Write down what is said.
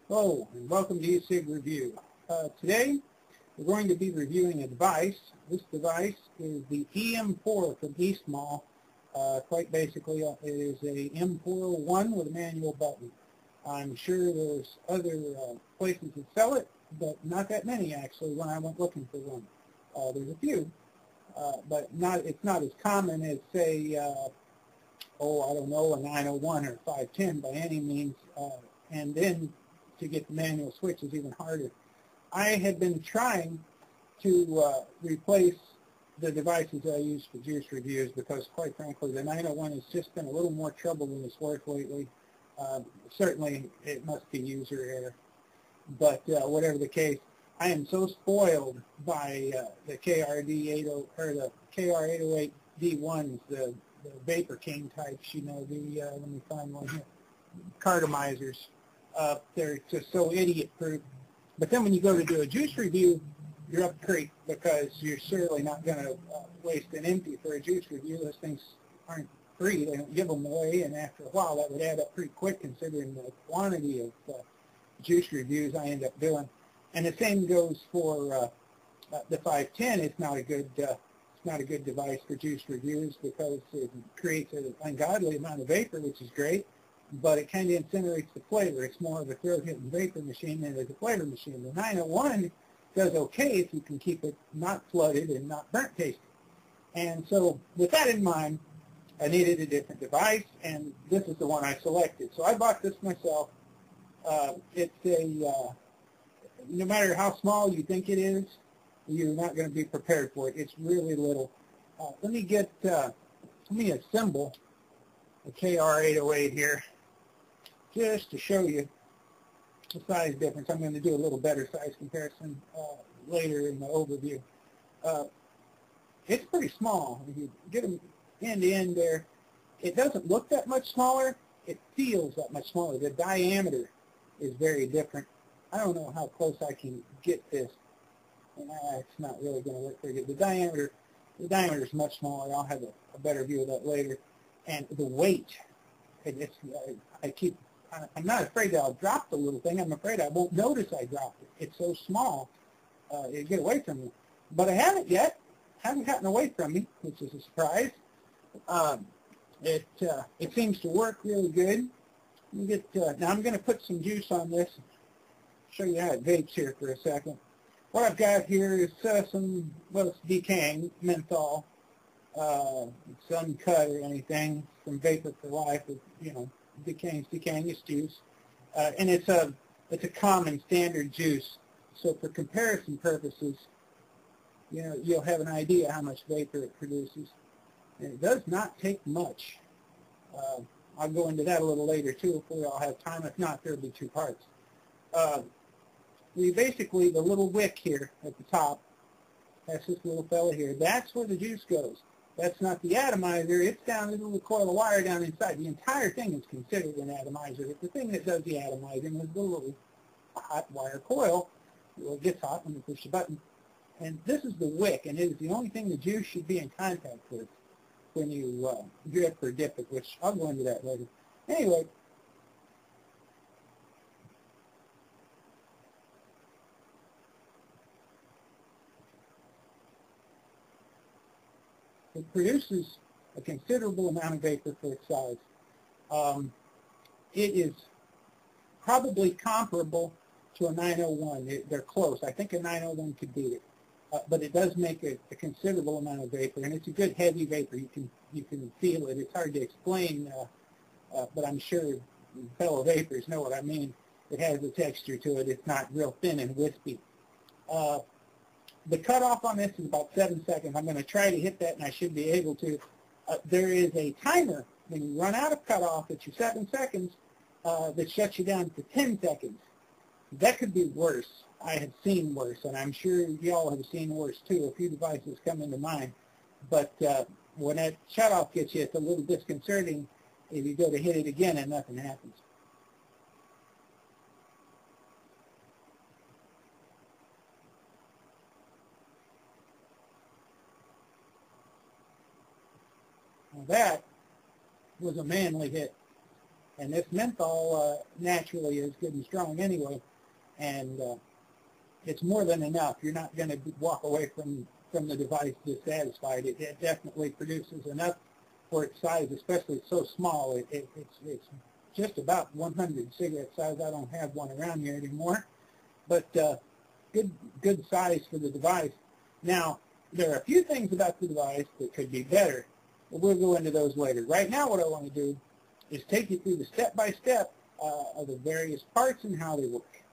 Hello, and welcome to e-cig Review. Today, we're going to be reviewing a device. This device is the EM4 from Eastmall. Quite basically, it is a M401 with a manual button. I'm sure there's other places that sell it, but not that many actually when I went looking for one. There's a few, but it's not as common as, say, I don't know, a 901 or 510 by any means, and then to get the manual switch is even harder. I had been trying to replace the devices I use for juice reviews because, quite frankly, the 901 has just been a little more trouble than it's worth lately. Certainly, it must be user error. But whatever the case, I am so spoiled by the KR808 D1s, the Vapor King types. You know, let me find one here, cartomizers. They're just so idiot-proof. But then when you go to do a juice review, you're up the creek because you're certainly not going to waste an empty for a juice review. Those things aren't free. They don't give them away, and after a while that would add up pretty quick considering the quantity of juice reviews I end up doing. And the same goes for the 510. It's not a good device for juice reviews because it creates an ungodly amount of vapor, which is great, but it kind of incinerates the flavor. It's more of a throat-hitting vapor machine than it is a flavor machine. The 901 does okay if you can keep it not flooded and not burnt tasting. And so with that in mind, I needed a different device, and this is the one I selected. So I bought this myself. It's no matter how small you think it is, you're not going to be prepared for it. It's really little. Let me assemble the KR808 here just to show you the size difference. I'm going to do a little better size comparison later in the overview. It's pretty small. If you get them end to end there, it doesn't look that much smaller. It feels that much smaller. The diameter is very different. I don't know how close I can get this. It's not really going to work very good. The diameter is much smaller. I'll have a better view of that later. And the weight, I'm not afraid that I'll drop the little thing. I'm afraid I won't notice I dropped it. It's so small, it'll get away from me. But I haven't yet. Haven't gotten away from me, which is a surprise. It seems to work really good. Now I'm going to put some juice on this. Show you how it vapes here for a second. What I've got here is it's decaying menthol. It's uncut or anything from Vapor for Life. Decaying it's juice, and it's a common standard juice. So for comparison purposes, you'll have an idea how much vapor it produces. And it does not take much. I'll go into that a little later too if we all have time. If not, there'll be two parts. Basically, the little wick here at the top, that's this little fella here, that's where the juice goes. That's not the atomizer. It's down this little coil of wire down inside. The entire thing is considered an atomizer. It's the thing that does the atomizing is the little hot wire coil. It gets hot when you push the button. And this is the wick, and it is the only thing the juice should be in contact with when you drip or dip it, which I'll go into that later. Anyway, it produces a considerable amount of vapor for its size. It is probably comparable to a 901. They're close. I think a 901 could beat it. But it does make a considerable amount of vapor, and it's a good heavy vapor. You can feel it. It's hard to explain, but I'm sure fellow vapors know what I mean. It has a texture to it. It's not real thin and wispy. The cutoff on this is about 7 seconds. I'm going to try to hit that, and I should be able to. There is a timer when you run out of cutoff at your 7 seconds that shuts you down to 10 seconds. That could be worse. I have seen worse, and I'm sure y'all have seen worse too. A few devices come into mind. But when that shutoff gets you, it's a little disconcerting if you go to hit it again and nothing happens. Now that was a manly hit. And this menthol naturally is good and strong anyway, and it's more than enough. You're not going to walk away from the device dissatisfied. It definitely produces enough for its size, especially so small. It's just about 100 cigarette size. I don't have one around here anymore, but good size for the device. Now, there are a few things about the device that could be better, but we'll go into those later. Right now, what I want to do is take you through the step-by-step of the various parts and how they work.